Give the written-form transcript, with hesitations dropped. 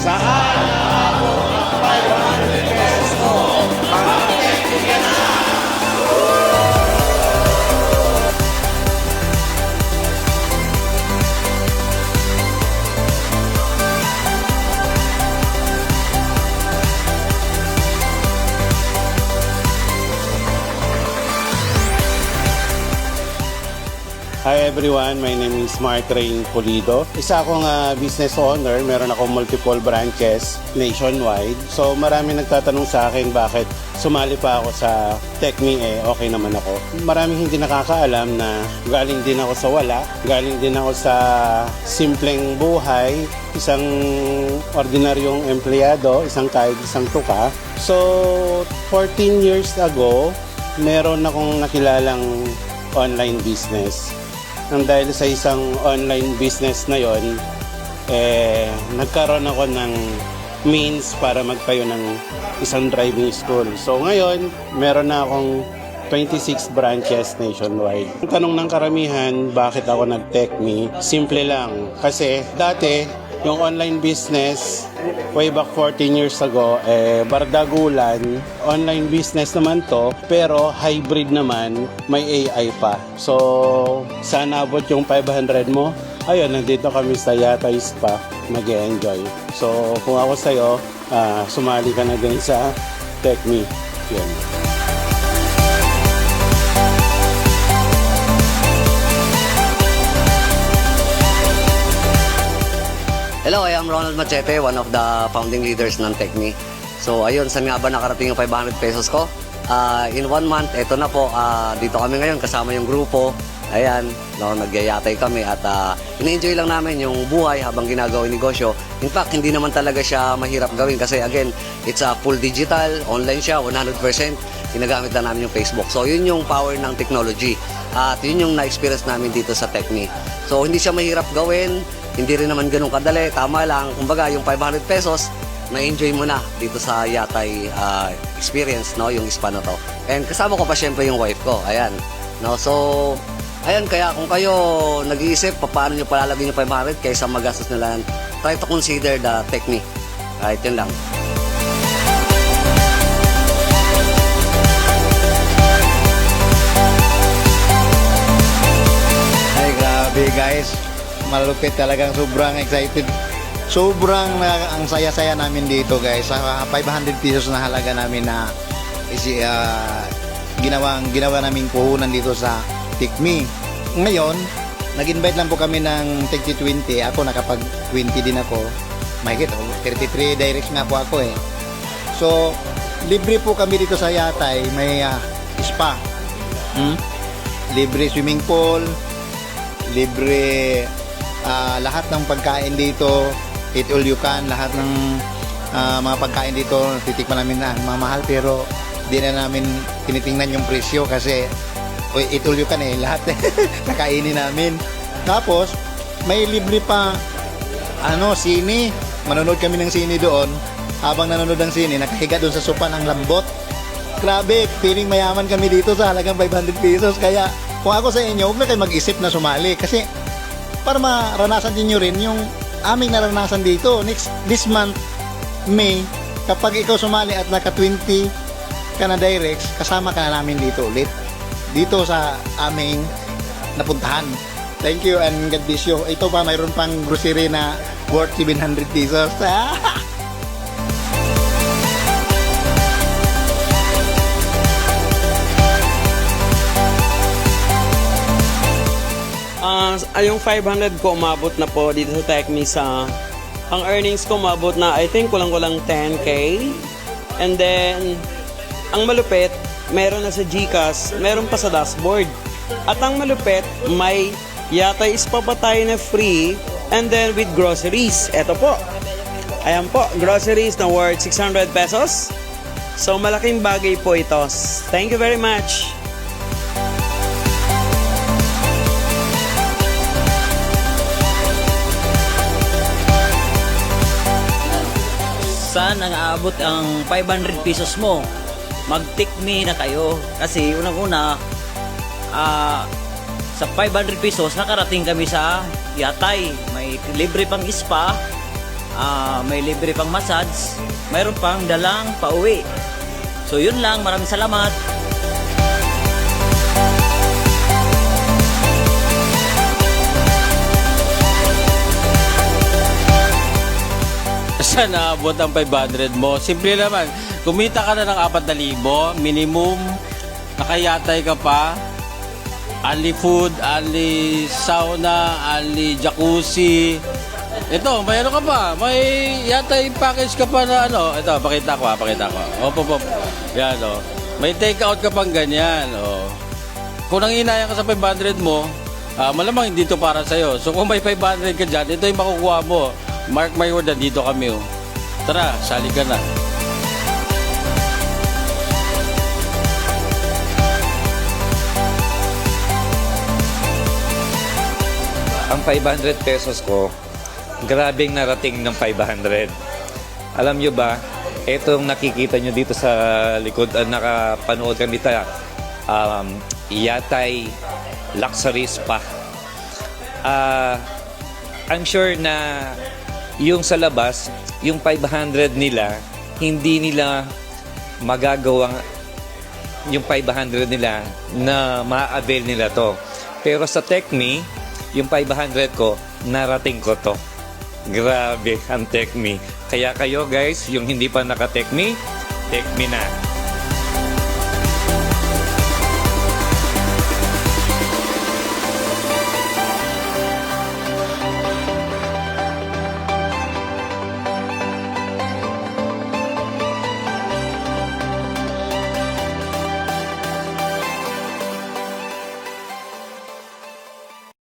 Saan aabot ang 500 pesos mo? Makakapit ka na! Hi everyone, my name is Mark Rain Pulido. Isa akong business owner, meron akong multiple branches nationwide. So marami nagtatanong sa akin bakit sumali pa ako sa TechMe, okay naman ako. Maraming hindi nakakaalam na galing din ako sa wala, galing din ako sa simpleng buhay, isang ordinaryong empleyado, isang kahit isang tuka. So 14 years ago, meron akong nakilalang online business. Nang dahil sa isang online business na yon, nagkaroon ako ng means para magtayo ng isang driving school. So ngayon, meron na akong 26 branches nationwide. Ang tanong ng karamihan, bakit ako nag-TechMe? Simple lang. Kasi dati, yung online business, way back 14 years ago, bardagulan, online business naman to, pero hybrid naman, may AI pa. So, sana abot yung 500 mo. Ayun, nandito kami sa Yatay Spa, mag-enjoy. So, kung ako sa'yo, sumali ka na din sa TechMe. Yan. Hello, I am Ronald Machete, one of the founding leaders ng TechMe. So ayun, saan nga ba nakarating yung 500 pesos ko? In 1 month, eto na po, dito kami ngayon kasama yung grupo. Ayan, nagyayatay kami at ina-enjoy lang namin yung buhay habang ginagawa yung negosyo. In fact, hindi naman talaga siya mahirap gawin kasi again, it's a full digital, online siya, 100%. Ginagamit lang namin yung Facebook. So yun yung power ng technology at yun yung na-experience namin dito sa TechMe. So hindi siya mahirap gawin, hindi rin naman ganun kadali, tama lang. Kumbaga, yung 500 pesos, na-enjoy mo na dito sa Yatay experience, no? Yung spa na to. And kasama ko pa syempre yung wife ko, ayan. No? So, ayan, kaya kung kayo nag-iisip paano nyo palalagyan yung 500 kaysa magastos na lang, try to consider the TechMe. Right, yun lang. Ay, grabe guys. Malupit talagang, sobrang excited. Sobrang ang saya-saya namin dito guys. Sa 500 pesos na halaga namin na ginawa naming puhunan dito sa TechMe. Ngayon, nag-invite lang po kami ng Tech20. Ako nakapag-20 din ako. Mahigit, 33 directs nga po ako eh. So, libre po kami dito sa Yatay. May spa. Libre swimming pool. Libre lahat ng pagkain dito, eat all you can, lahat ng mga pagkain dito titikman namin na mamahal pero di na namin tinitingnan yung presyo kasi eat all you can lahat nakainin namin. Tapos may libre pa sine, manonood kami ng sine doon. Habang nanonood ng sine, nakahiga doon sa sopa ng lambot. Grabe, feeling mayaman kami dito sa halagang 500 pesos. Kaya kung ako sa inyo, huwag na kayo mag-isip na sumali kasi para maranasan din nyo rin yung aming naranasan dito. This month, May, kapag ikaw sumali at naka-20 ka na directs, kasama ka na namin dito ulit. Dito sa aming napuntahan. Thank you and God bless you. Ito pa, mayroon pang grocery na worth 700 pesos. Yung 500 ko umabot na po dito sa TechMe ang earnings ko umabot na I think kulang-kulang 10K. And then ang malupit, meron na sa GCash, meron pa sa dashboard. At ang malupit, may Yatay Spa pa tayo na free and then with groceries. Eto po. Ayan po, groceries na worth 600 pesos. So malaking bagay po ito. Thank you very much. Saan ang aabot ang 500 pesos mo? Mag-TechMe na kayo. Kasi unang-una, sa 500 pesos, nakarating kami sa Yatay. May libre pang spa. may libre pang massage, mayroon pang dalang pauwi. So yun lang, maraming salamat. Saan naabot ang 500 mo? Simple naman, kumita ka na ng 4,000, minimum, nakayatay ka pa, only food, only sauna, only jacuzzi. Ito, mayroon ka pa, may yatay package ka pa na ano, ito, pakita ko. Op. Yan, oh. May take out ka pang ganyan, oh. Kung nanginayang ka sa 500 mo, malamang hindi ito para sa'yo. So kung may 500 ka dyan, ito yung makukuha mo. Mark my word, dito kami. Oh. Tara, sali ka na. Ang 500 pesos ko, grabing narating ng 500. Alam nyo ba, itong nakikita nyo dito sa likod, nakapanood kami tayo, Yatay Luxury Spa. I'm sure na yung sa labas, yung 500 nila, hindi nila magagawang yung 500 nila na ma-avail nila to. Pero sa TechMe, yung 500 ko, narating ko to. Grabe ang TechMe. Kaya kayo guys, yung hindi pa naka-TechMe, TechMe na.